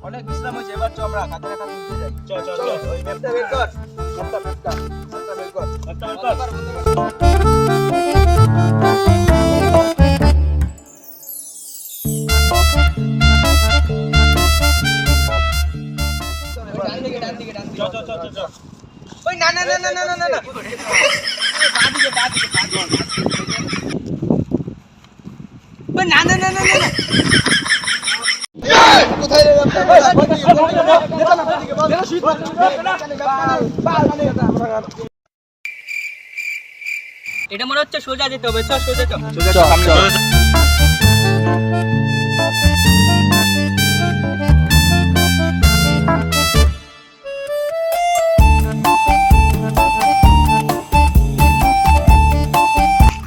অনেক বিশ্রাম হয়েছে, এবার চল আমরা কাছাকাছি ঘুরতে যাই। চল চল চল, ওই ম্যাপটা বের কর, ম্যাপটা বের কর, ম্যাপটা বের কর, ম্যাপটা বের কর। ডান দিকে চল চল চল চল। ওই না না না না না না না, বাদিকে বাদিকে বাদিকে। ওই না না না না না, কোথায় রে ম্যাপটা? এটা মনে হচ্ছে সোজা যেতে হবে। চল সোজা চল, সোজা চল সামনে চল।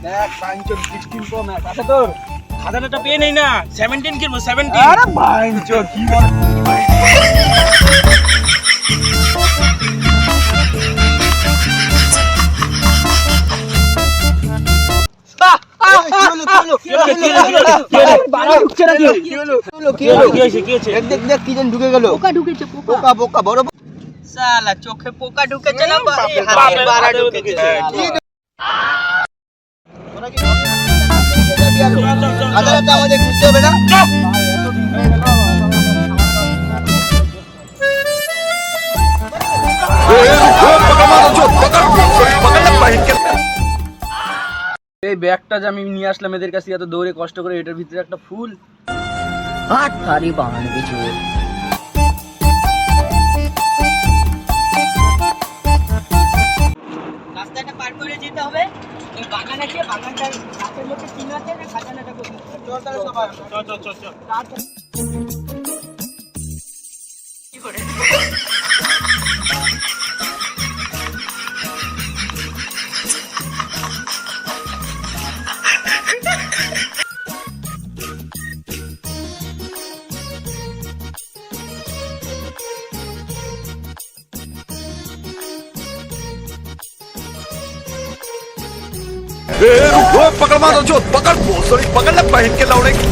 দেখ 16 প্রো ম্যাক্স আছে তোর? খাজানাটা পেয়ে নেই না, 17 কিনবো 17। আরে বাইঞ্চো কি বল। ঢুকে গেল, পোকা ঢুকেছে, পোকা পোকা বড় শালা চোখে পোকা ঢুকেছে না, হাতে বাড়া ঢুকেছে। আমাদের ঘুরতে হবে না। এই ব্যাগটা যে আমি নিয়ে আসলাম এদের কাছে এত দৌড়ে কষ্ট করে, এটার ভিতরে একটা ফুল। হাত ভারী বানানো কিছু। রাস্তাটা পার করে যেতে হবে, এই বাগান আছে, বাগানটার গাছের মধ্যে চিহ্ন আছে, না খাজানাটা কোথায়? চল তাহলে সবাই চল চল চল চল। কি করে? पकड़ मारो जो पकड़ भोसड़ी पकड़ ले बहन के लौड़े की।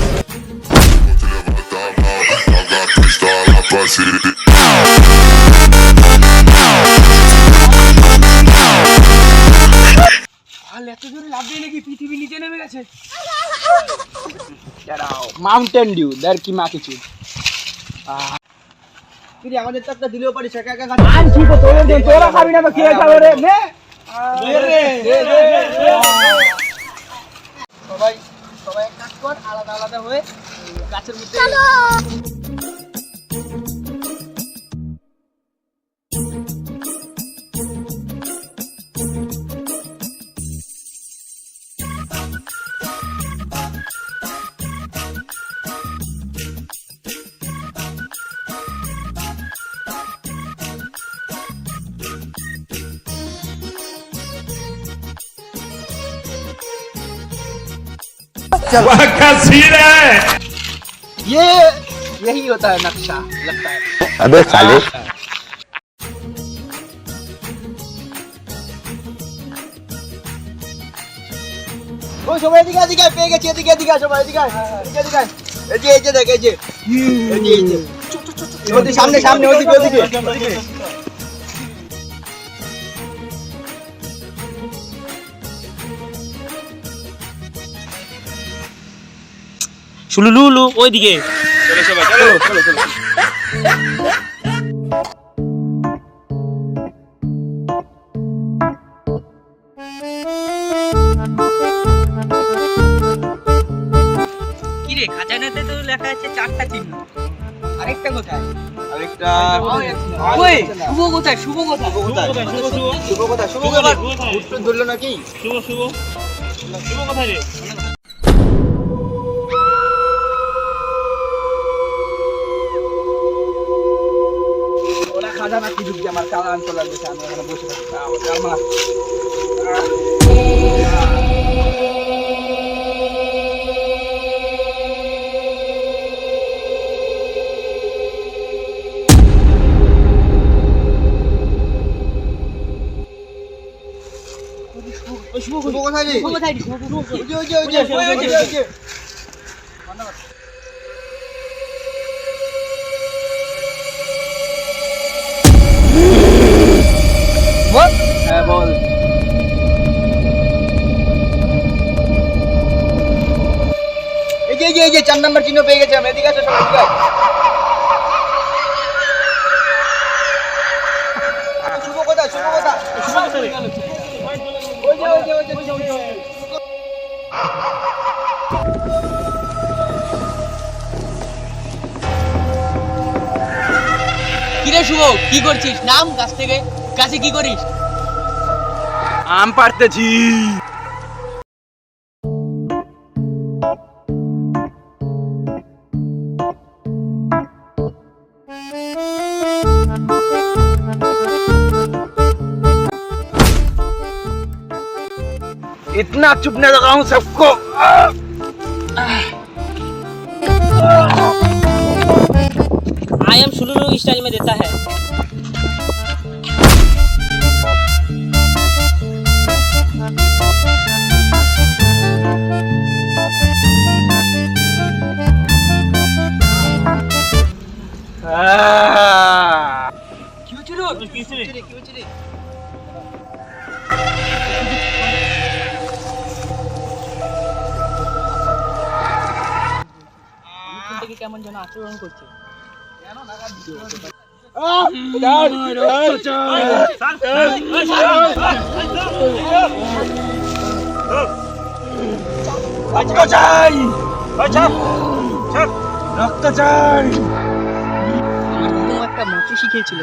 এত জোরে লাফ দিয়ে নাকি পৃথিবী নিচে নেমে গেছে। মাউন্টেন ডিউ দের কি মা কিছু। কিরে আমাদের তো একটা দিলেও পারিস, একা একা খাচ্ছিস। আর ঠিক আছে, তোরা খাবি না তো কে খাবে রে? নে সবাই সবাই এক কাজ কর, আলাদা আলাদা হয়ে গাছের মধ্যে ये यही होता है नक्शा, लगता है। अबे साले ওই সবাই এদিকে এদিকে পেয়ে গেছি, এদিকে এদিকে সবাই এদিকে এদিকে এদিকে এই যে দেখ, এই যে ওদিকে সামনে সামনে ওদিকে ওদিকে শুলুলুলু ওইদিকে। চলো সবাই চলো চলো চলো। কি রে, খাজানাতে তো লেখা আছে 4টা চিহ্ন, আরেকটা কোথায়? আরেকটা ওই শুভ কোথায়? শুভ কোথায়? শুভ কোথায়? শুভ কোথায়? শুভ কোথায়? উত্তর ধরলো নাকি? শুভ শুভ শুভ কোথায় রে? ওরা খাজানা কি ঢুকছে আমার চালান চলার দেশে, আমি এখানে বসে থাকি। আমার শুভ কোথায় রে? শুভ কোথায়? ওই যে 4 নাম্বার চিহ্ন পেয়ে গেছি আমি। এদিকে আসো সবাই, এদিকে আসো। শুভ কথা, শুভ কথা। শুভ কথা রে। ওই যে। কিরে শুভ, কি করছিস? নাম গাছ থেকে। গাছে কি করিস? আম পাড়তেছি। इतना चुपने लगा हूँ सबको। आई एम सुलू स्टाइल में देता है। क्यों चिरू? क्यों चिरू? থেকে কেমন যেন আচরণ করছে। रक्त चाই, रक्त চাই। আমার একটা মাতৃ শিখিয়েছিল।